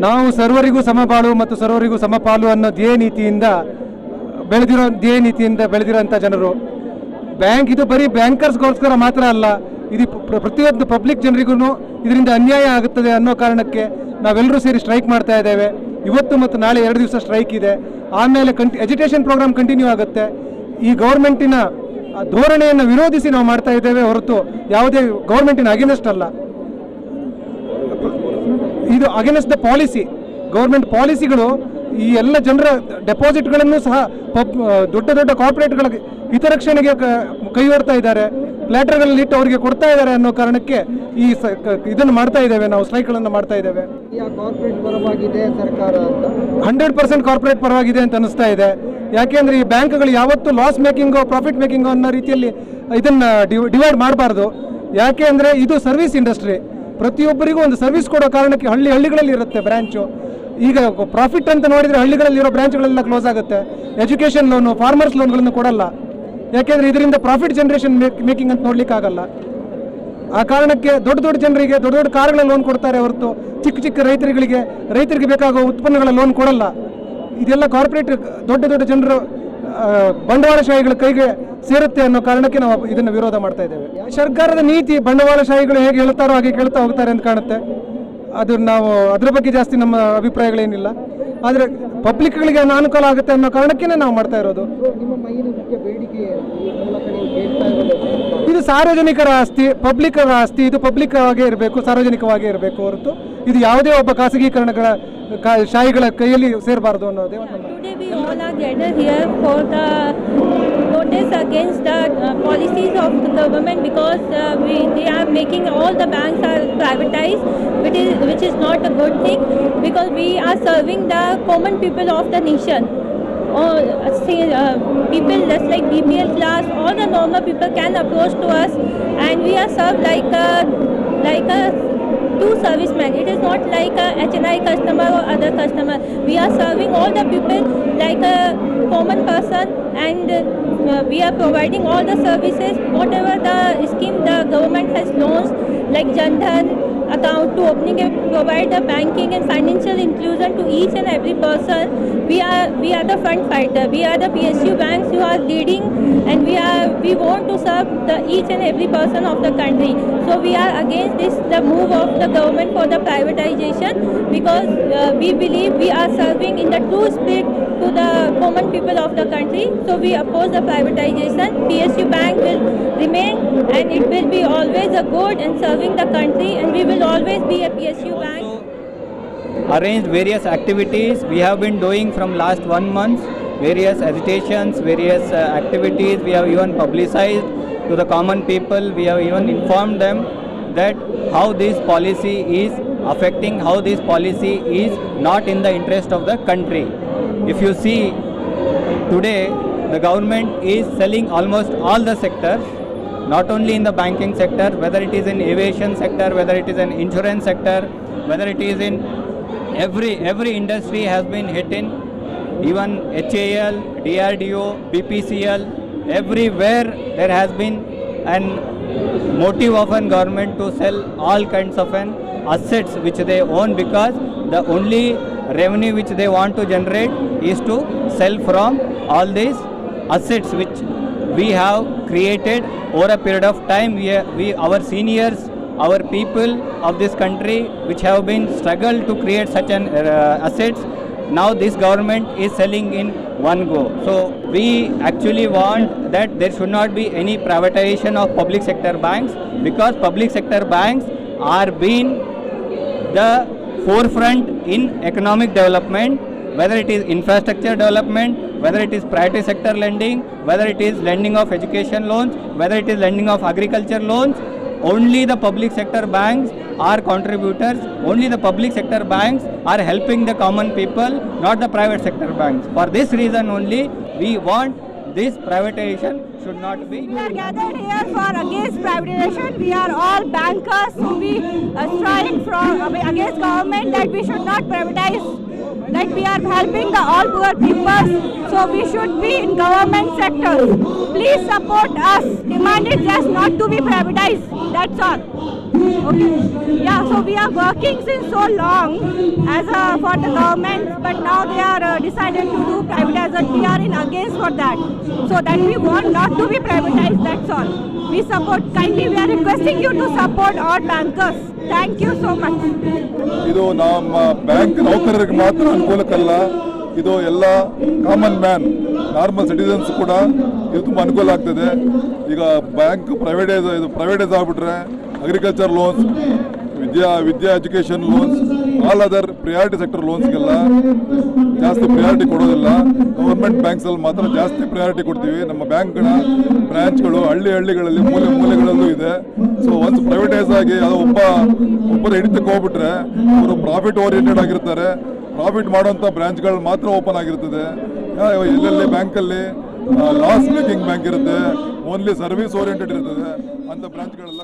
ನಾವು ಸರ್ವರಿಗೂ ಸಮಬಾಳು ಮತ್ತು ಸರ್ವರಿಗೂ ಸಮಪಾಲು ಅನ್ನೋ ಧ್ಯೇಯ ನೀತಿಯಿಂದ ಬೆಳೆದಿರೋಂಥ ಜನರು. ಬ್ಯಾಂಕ್ ಇದು ಬರೀ ಬ್ಯಾಂಕರ್ಸ್ಗೋಸ್ಕರ ಮಾತ್ರ ಅಲ್ಲ, ಇದು ಪ್ರತಿಯೊಂದು ಪಬ್ಲಿಕ್ ಜನರಿಗೂ ಇದರಿಂದ ಅನ್ಯಾಯ ಆಗುತ್ತದೆ ಅನ್ನೋ ಕಾರಣಕ್ಕೆ ನಾವೆಲ್ಲರೂ ಸೇರಿ ಸ್ಟ್ರೈಕ್ ಮಾಡ್ತಾ ಇದ್ದೇವೆ. ಇವತ್ತು ಮತ್ತು ನಾಳೆ 2 ದಿವಸ ಸ್ಟ್ರೈಕ್ ಇದೆ. ಆಮೇಲೆ ಎಜುಕೇಷನ್ ಪ್ರೋಗ್ರಾಮ್ ಕಂಟಿನ್ಯೂ ಆಗುತ್ತೆ. ಈ ಗೌರ್ಮೆಂಟಿನ ಧೋರಣೆಯನ್ನು ವಿರೋಧಿಸಿ ನಾವು ಮಾಡ್ತಾ ಇದ್ದೇವೆ ಹೊರತು ಯಾವುದೇ ಗೌರ್ಮೆಂಟಿನ ಅಗೇನೆಸ್ಟ್ ಅಲ್ಲ. ಇದು ಅಗೇನೆಸ್ಟ್ ದ ಪಾಲಿಸಿ. ಗೌರ್ಮೆಂಟ್ ಪಾಲಿಸಿಗಳು ಈ ಎಲ್ಲ ಜನರ ಡೆಪಾಸಿಟ್ಗಳನ್ನು ಸಹ ದೊಡ್ಡ ದೊಡ್ಡ ಕಾರ್ಪೊರೇಟ್ಗಳ ಹಿತರಕ್ಷಣೆಗೆ ಕೈಗೊಡ್ತಾ ಇದ್ದಾರೆ, ಪ್ಲಾಟರ್ಗಳಲ್ಲಿ ಇಟ್ಟು ಅವರಿಗೆ ಕೊಡ್ತಾ ಇದ್ದಾರೆ ಅನ್ನೋ ಕಾರಣಕ್ಕೆ ಈ ಇದನ್ನು ಮಾಡ್ತಾ ಇದ್ದೇವೆ, ನಾವು ಸ್ಟ್ರೈಕ್ಗಳನ್ನು ಮಾಡ್ತಾ ಇದ್ದೇವೆ. ಕಾರ್ಪೊರೇಟ್ ಪರವಾಗಿದೆ ಸರ್ಕಾರ ಅಂತ 100% ಕಾರ್ಪೊರೇಟ್ ಪರವಾಗಿದೆ ಅಂತ ಅನಿಸ್ತಾ ಇದೆ. ಯಾಕೆಂದರೆ ಈ ಬ್ಯಾಂಕ್ಗಳು ಯಾವತ್ತೂ ಲಾಸ್ ಮೇಕಿಂಗು ಪ್ರಾಫಿಟ್ ಮೇಕಿಂಗು ಅನ್ನೋ ರೀತಿಯಲ್ಲಿ ಇದನ್ನು ಡಿವೈಡ್ ಮಾಡಬಾರ್ದು. ಯಾಕೆ ಅಂದರೆ ಇದು ಸರ್ವಿಸ್ ಇಂಡಸ್ಟ್ರಿ, ಪ್ರತಿಯೊಬ್ಬರಿಗೂ ಒಂದು ಸರ್ವಿಸ್ ಕೊಡೋ ಕಾರಣಕ್ಕೆ ಹಳ್ಳಿಗಳಲ್ಲಿ ಇರುತ್ತೆ ಬ್ರ್ಯಾಂಚು. ಈಗ ಪ್ರಾಫಿಟ್ ಅಂತ ನೋಡಿದರೆ ಹಳ್ಳಿಗಳಲ್ಲಿರೋ ಬ್ರಾಂಚ್ಗಳೆಲ್ಲ ಕ್ಲೋಸ್ ಆಗುತ್ತೆ. ಎಜುಕೇಷನ್ ಲೋನು, ಫಾರ್ಮರ್ಸ್ ಲೋನ್ಗಳನ್ನು ಕೊಡಲ್ಲ, ಯಾಕೆಂದರೆ ಇದರಿಂದ ಪ್ರಾಫಿಟ್ ಜನರೇಷನ್ ಮೇಕಿಂಗ್ ಅಂತ ನೋಡಲಿಕ್ಕಾಗಲ್ಲ. ಆ ಕಾರಣಕ್ಕೆ ದೊಡ್ಡ ದೊಡ್ಡ ಜನರಿಗೆ ದೊಡ್ಡ ದೊಡ್ಡ ಕಾರ್ಗಳ ಲೋನ್ ಕೊಡ್ತಾರೆ ಹೊರತು ಚಿಕ್ಕ ರೈತರಿಗೆ ಬೇಕಾಗುವ ಉತ್ಪನ್ನಗಳ ಲೋನ್ ಕೊಡಲ್ಲ. ಇದೆಲ್ಲ ಕಾರ್ಪೊರೇಟ್ ದೊಡ್ಡ ದೊಡ್ಡ ಜನರು ಬಂಡವಾಳಶಾಹಿಗಳ ಕೈಗೆ ಸೇರುತ್ತೆ ಅನ್ನೋ ಕಾರಣಕ್ಕೆ ನಾವು ಇದನ್ನು ವಿರೋಧ ಮಾಡ್ತಾ ಇದ್ದೇವೆ. ಸರ್ಕಾರದ ನೀತಿ ಬಂಡವಾಳಶಾಹಿಗಳು ಹೇಗೆ ಹೇಳ್ತಾರೋ ಹಾಗೆ ಕೇಳ್ತಾ ಹೋಗ್ತಾರೆ ಅಂತ ಕಾಣುತ್ತೆ. ಅದು ನಾವು ಅದರ ಬಗ್ಗೆ ಜಾಸ್ತಿ ನಮ್ಮ ಅಭಿಪ್ರಾಯಗಳೇನಿಲ್ಲ. ಆದರೆ ಪಬ್ಲಿಕ್ಗಳಿಗೆ ಅನುಕೂಲ ಆಗುತ್ತೆ ಅನ್ನೋ ಕಾರಣಕ್ಕೆ ನಾವು ಮಾಡ್ತಾ ಇರೋದು. ಇದು ಸಾರ್ವಜನಿಕರ ಆಸ್ತಿ, ಪಬ್ಲಿಕರ ಆಸ್ತಿ. ಇದು ಪಬ್ಲಿಕ್ ಆಗೇ ಇರಬೇಕು, ಸಾರ್ವಜನಿಕವಾಗೇ ಇರಬೇಕು ಹೊರತು ಇದು ಯಾವುದೇ ಒಬ್ಬ ಖಾಸಗೀಕರಣಗಳ ಶಾಹಿಗಳ ಕೈಯಲ್ಲಿ ಸೇರಬಾರದು ಅನ್ನೋದೇ ಒಂದು. Today we all are gathered here for the protest against the policies of the government because they are making all the banks are privatized, which is not a good thing because we are serving the common people of the nation. People just like BPL class, all the normal people can approach to us and we are served like a two servicemen. It is not like a HNI customer or other customer. We are serving all the people like a common person and we are providing all the services, whatever the scheme the government has launched like Jan Dhan account to opening and provide the banking and financial inclusion to each and every person. We are the front fighter. We are the PSU banks who are leading and we want to serve each and every person of the country. So we are against the move of the government for the privatization because we believe we are serving in the true spirit to the common people of the country. So we oppose the privatization. PSU bank will remain and it will be always a good and serving the country and we will always be a PSU bank. Arranged various activities we have been doing from last 1 month, various agitations, various activities we have even publicized to the common people. We have even informed them that how this policy is affecting, how this policy is not in the interest of the country. If you see today the government is selling almost all the sectors, not only in the banking sector, whether it is in aviation sector, whether it is in insurance sector, whether it is in every industry has been hit in, even HAL, DRDO, BPCL, everywhere there has been an motive of an government to sell all kinds of an assets which they own because the only revenue which they want to generate is to sell from all these assets which we have created over a period of time. Our seniors, our people of this country which have been struggled to create such an assets, now this government is selling in one go. So we actually want that there should not be any privatization of public sector banks because public sector banks are being the forefront in economic development, whether it is infrastructure development, whether it is private sector lending, whether it is lending of education loans, whether it is lending of agriculture loans. Only the public sector banks are contributors, only the public sector banks are helping the common people, not the private sector banks. For this reason only we want this privatization should not be. We are gathered here for against privatization. We are all bankers who we strike against government that we should not privatize. That we are helping the all poor people, so we should be in government sector. Please support us. Demand it just not to be privatized. That's all. Okay. Yeah. So we are working since so long as for the government, but now they are decided to do privatization. We are in against for that. So that we want not to be privatized. That's all. We support. Kindly, we are requesting you to support all bankers. Thank you so much. ಇದು ನಮ್ಮ bank ನೌಕರರಿಗೆ ಮಾತ್ರ ಅನುಕೂಲಕ್ಕಲ್ಲ, ಇದು ಎಲ್ಲ common man normal citizens ಕೂಡ ಇದು ತುಂಬ ಅನುಕೂಲ ಆಗ್ತದೆ. ಈಗ ಬ್ಯಾಂಕ್ ಪ್ರೈವೇಟೈಸ್ ಆಗಿಬಿಟ್ರೆ ಅಗ್ರಿಕಲ್ಚರ್ ಲೋನ್ಸ್, ವಿದ್ಯಾ education loans, all other priority sector ಲೋನ್ಸ್ಗೆಲ್ಲ ಜಾಸ್ತಿ ಪ್ರಿಯಾರಿಟಿ ಕೊಡೋದಿಲ್ಲ. ಗೌರ್ಮೆಂಟ್ ಬ್ಯಾಂಕ್ಸಲ್ಲಿ ಮಾತ್ರ ಜಾಸ್ತಿ ಪ್ರಿಯಾರಿಟಿ ಕೊಡ್ತೀವಿ. ನಮ್ಮ ಬ್ಯಾಂಕ್ಗಳ ಬ್ರಾಂಚ್ಗಳು ಹಳ್ಳಿಗಳಲ್ಲಿ ಮೂಲೆಗಳಲ್ಲೂ ಇದೆ. ಸೊ ಒನ್ಸ್ ಪ್ರೈವೇಟೈಸ್ ಆಗಿ ಅದು ಒಬ್ಬರ ಹಿಡಿತಕ್ಕೆ ಹೋಗ್ಬಿಟ್ರೆ ಅವರು ಪ್ರಾಫಿಟ್ ಓರಿಯೆಂಟೆಡ್ ಆಗಿರ್ತಾರೆ. ಪ್ರಾಫಿಟ್ ಮಾಡುವಂಥ ಬ್ರಾಂಚ್ಗಳು ಮಾತ್ರ ಓಪನ್ ಆಗಿರ್ತದೆ. ಎಲ್ಲೆಲ್ಲಿ ಬ್ಯಾಂಕಲ್ಲಿ ಲಾಸ್ ಮೇಕಿಂಗ್ ಬ್ಯಾಂಕ್ ಇರುತ್ತೆ, ಓನ್ಲಿ ಸರ್ವಿಸ್ ಓರಿಯೆಂಟೆಡ್ ಇರ್ತದೆ, ಅಂಥ ಬ್ರಾಂಚ್ಗಳೆಲ್ಲ